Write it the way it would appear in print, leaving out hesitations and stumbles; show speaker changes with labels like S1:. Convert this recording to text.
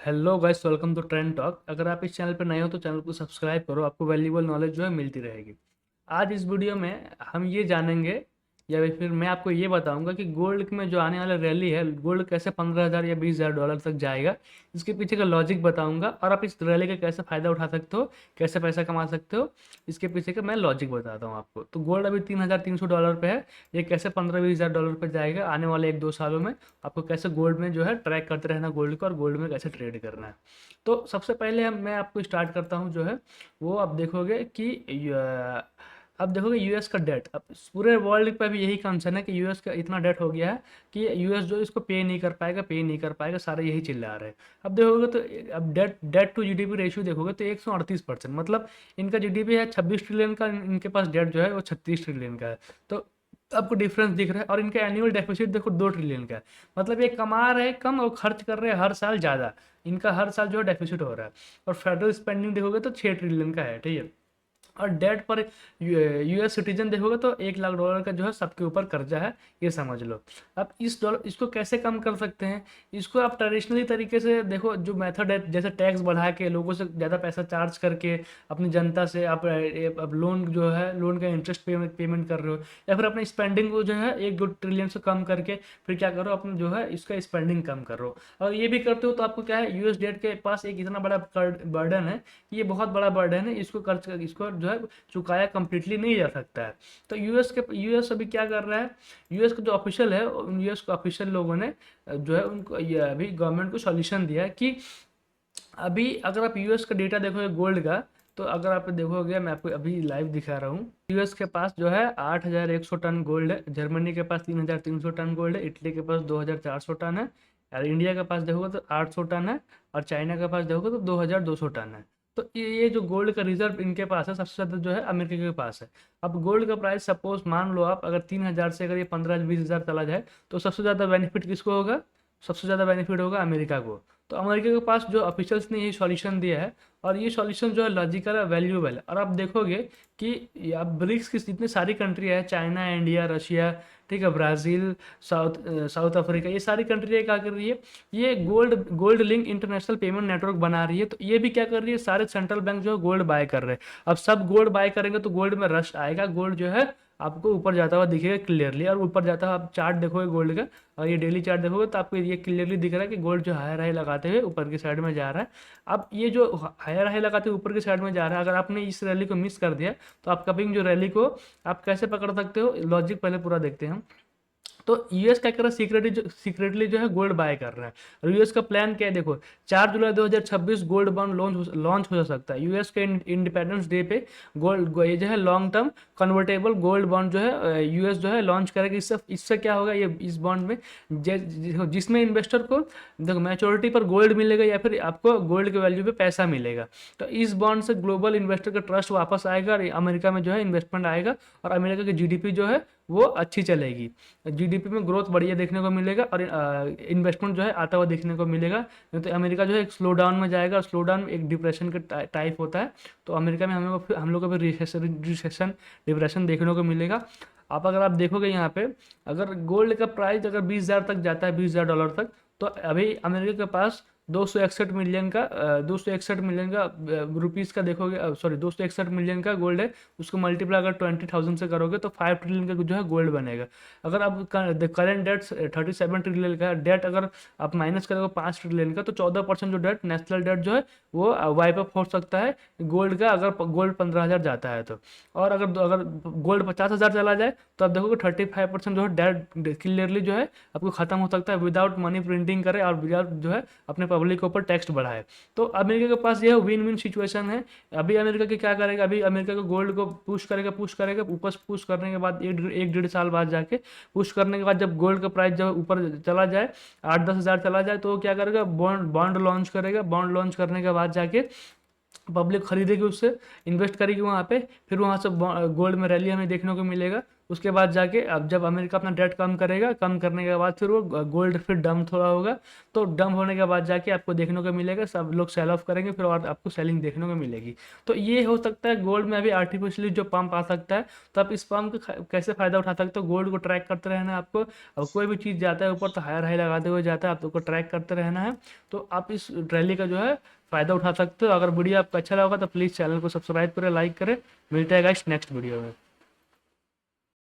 S1: Hello guys, welcome to trend talk. अगर आप इस चैनल पर नए हो तो चैनल को सब्सक्राइब करो, आपको वैल्यूबल नॉलेज जो है मिलती रहेगी। आज इस वीडियो में हम ये जानेंगे या फिर मैं आपको ये बताऊंगा कि गोल्ड में जो आने वाला रैली है, गोल्ड कैसे 15,000 या 20,000 डॉलर तक जाएगा। इसके पीछे का लॉजिक बताऊंगा और आप इस रैली का कैसे फ़ायदा उठा सकते हो, कैसे पैसा कमा सकते हो, इसके पीछे का मैं लॉजिक बताता हूँ आपको। तो गोल्ड अभी $3,300 पे है। ये कैसे 15-20 हज़ार डॉलर पे जाएगा आने वाले 1-2 सालों में, आपको कैसे गोल्ड में जो है ट्रैक करते रहना गोल्ड को, और गोल्ड में कैसे ट्रेड करना है। तो सबसे पहले मैं आपको स्टार्ट करता हूँ जो है वो आप देखोगे कि अब देखोगे यूएस का डेट। अब पूरे वर्ल्ड पे भी यही कंसर्न है कि यूएस का इतना डेट हो गया है कि यूएस जो इसको पे नहीं कर पाएगा, सारे यही चिल्ला रहे हैं। अब देखोगे तो अब debt debt to GDP ratio देखोगे तो 138%, मतलब इनका जीडीपी है 26 ट्रिलियन का, इनके पास डेट जो है वो 36 ट्रिलियन का है। तो आपको डिफरेंस दिख रहा है। और इनका एनुअल डेफिसिट देखो 2 ट्रिलियन का है, मतलब ये कमा रहे कम और खर्च कर रहे हैं हर साल ज़्यादा। इनका हर साल जो है डेफिसिट हो रहा है। और फेडरल स्पेंडिंग देखोगे तो 6 ट्रिलियन का है, ठीक है। और डेट पर यूएस सिटीजन देखोगे तो $1 लाख का जो है सबके ऊपर कर्जा है, ये समझ लो। अब इस डॉलर इसको कैसे कम कर सकते हैं? इसको आप ट्रेडिशनली तरीके से देखो, जो मेथड है जैसे टैक्स बढ़ा के लोगों से ज़्यादा पैसा चार्ज करके अपनी जनता से आप अब लोन जो है, लोन का इंटरेस्ट पेमेंट कर रहे हो, या फिर अपने स्पेंडिंग को जो है 1-2 ट्रिलियन से कम करके फिर क्या करो, अपने जो है इसका स्पेंडिंग कम करो। और ये भी करते हो तो आपको क्या है, यूएस डेट के पास एक इतना बड़ा बर्डन है, ये बहुत बड़ा बर्डन है, इसको जो है चुकाया कंप्लीटली नहीं जा सकता है। तो यूएस अभी क्या कर रहा है, यूएस का जो ऑफिशियल है, यूएस के ऑफिशियल लोगों ने जो है उनको ये अभी गवर्नमेंट को सॉल्यूशन दिया है कि अभी अगर आप यूएस का डेटा देखोगे गोल्ड का, तो अगर आप देखोगे, मैं आपको अभी लाइव दिखा रहा हूँ। यूएस के पास जो है 8,100 टन गोल्ड है, जर्मनी के पास 3,300 टन गोल्ड है, इटली के पास 2,400 टन है, और इंडिया के पास देखोगे तो 800 टन है, और चाइना के पास देखोगे तो 2,200 टन है। तो ये जो गोल्ड का रिजर्व इनके पास है, सबसे ज़्यादा जो है अमेरिका के पास है। अब गोल्ड का प्राइस सपोज मान लो आप, अगर 3,000 से अगर ये 15-20 हज़ार चला जाए, तो सबसे ज़्यादा बेनिफिट किसको होगा? सबसे ज़्यादा बेनिफिट होगा अमेरिका को। तो अमेरिका के पास जो ऑफिशियल्स ने ये सॉल्यूशन दिया है, और ये सॉल्यूशन जो है लॉजिकल है, वैल्यूएबल है। और आप देखोगे कि अब ब्रिक्स की जितनी सारी कंट्री है, चाइना, इंडिया, रशिया, ठीक है, ब्राज़ील, साउथ अफ्रीका, ये सारी कंट्री क्या कर रही है, ये gold link international payment network बना रही है। तो ये भी क्या कर रही है, सारे सेंट्रल बैंक जो है गोल्ड बाय कर रहे हैं। अब सब गोल्ड बाय करेंगे तो गोल्ड में रश आएगा, गोल्ड जो है आपको ऊपर जाता हुआ दिखेगा क्लियरली। और ऊपर जाता हुआ आप चार्ट देखोगे गोल्ड का, और ये डेली चार्ट देखोगे तो आपको ये क्लियरली दिख रहा है कि गोल्ड जो हायर हाई लगाते हुए ऊपर की साइड में जा रहा है। अब ये जो हायर हाई लगाते हुए ऊपर की साइड में जा रहा है, अगर आपने इस रैली को मिस कर दिया, तो आप कभी जो रैली को आप कैसे पकड़ सकते हो, लॉजिक पहले पूरा देखते हैं हम। तो यूएस क्या कर रहा है, सीक्रेटली जो है गोल्ड बाय कर रहा है। और यूएस का प्लान क्या है देखो, 4 जुलाई 2026 गोल्ड बॉन्ड लॉन्च हो सकता है। यूएस के इंडिपेंडेंस डे पे ये जो है long term convertible gold bond जो है यूएस जो है लॉन्च करेगा। इससे इससे क्या होगा, ये इस बॉन्ड में जिसमें इन्वेस्टर को देखो मैच्योरिटी पर गोल्ड मिलेगा, या फिर आपको गोल्ड के वैल्यू पे पैसा मिलेगा। तो इस बॉन्ड से ग्लोबल इन्वेस्टर का ट्रस्ट वापस आएगा, और अमेरिका में जो है इन्वेस्टमेंट आएगा, और अमेरिका की जीडीपी जो है वो अच्छी चलेगी। जीडीपी में ग्रोथ बढ़िया देखने को मिलेगा, और इन्वेस्टमेंट जो है आता हुआ देखने को मिलेगा। नहीं तो अमेरिका जो है एक स्लो डाउन में जाएगा, और स्लो डाउन एक डिप्रेशन का टाइप होता है। तो अमेरिका में हम लोग को फिर रिसेशन डिप्रेशन देखने को मिलेगा। अगर आप देखोगे यहाँ पे, अगर गोल्ड का प्राइस अगर 20,000 तक जाता है, $20,000 तक, तो अभी अमेरिका के पास 261 मिलियन का रुपीज़ का देखोगे, सॉरी 261 मिलियन का गोल्ड है। उसको मल्टीप्लाई अगर 20,000 से करोगे तो 5 ट्रिलियन का जो है गोल्ड बनेगा। अगर अब करेंट डेट 37 ट्रिलियन का डेट अगर आप माइनस करोगे 5 ट्रिलियन का, तो 14% जो डेट, नेशनल डेट जो है वो वाइप अप हो सकता है गोल्ड का, अगर गोल्ड 15,000 जाता है तो। और अगर अगर गोल्ड 50,000 चला जाए, तो आप देखोगे 35% जो है डेट क्लियरली जो है आपको खत्म हो सकता है, विदाउट मनी प्रिंटिंग करे और विदाउट जो है अपने पब्लिक के ऊपर टैक्स बढ़ाए। तो अमेरिका के पास ये विन विन सिचुएशन है। अभी अमेरिका की क्या करेगा, अभी अमेरिका को गोल्ड को पुश करेगा ऊपर। पुश करने के बाद 1-1.5 साल बाद जाके, पुश करने के बाद जब गोल्ड का प्राइस जब ऊपर चला जाए, 8-10 हज़ार चला जाए, तो क्या करेगा, बॉन्ड लॉन्च करेगा। बॉन्ड लॉन्च करने के बाद जाके पब्लिक खरीदेगी, उससे इन्वेस्ट करेगी वहाँ पे, फिर वहाँ से गोल्ड में रैली हमें देखने को मिलेगा। उसके बाद जाके अब जब अमेरिका अपना डेट कम करेगा, कम करने के बाद फिर वो गोल्ड फिर डंप थोड़ा होगा, तो डंप होने के बाद जाके आपको देखने को मिलेगा सब लोग सेल ऑफ करेंगे, फिर और आपको सेलिंग देखने को मिलेगी। तो ये हो सकता है गोल्ड में अभी आर्टिफिशियली जो पंप आ सकता है, तो आप इस पंप का कैसे फ़ायदा उठा सकते हो, गोल्ड को ट्रैक करते रहना है आपको। अब कोई भी चीज़ जाता है ऊपर तो हायर हाई लगाते हुए जाता है, आपको ट्रैक करते रहना है। तो आप इस रैली का जो है फ़ायदा उठा सकते हो। अगर वीडियो आपको अच्छा लगा तो प्लीज़ चैनल को सब्सक्राइब करें, लाइक करें। मिलते हैं गाइस नेक्स्ट वीडियो में।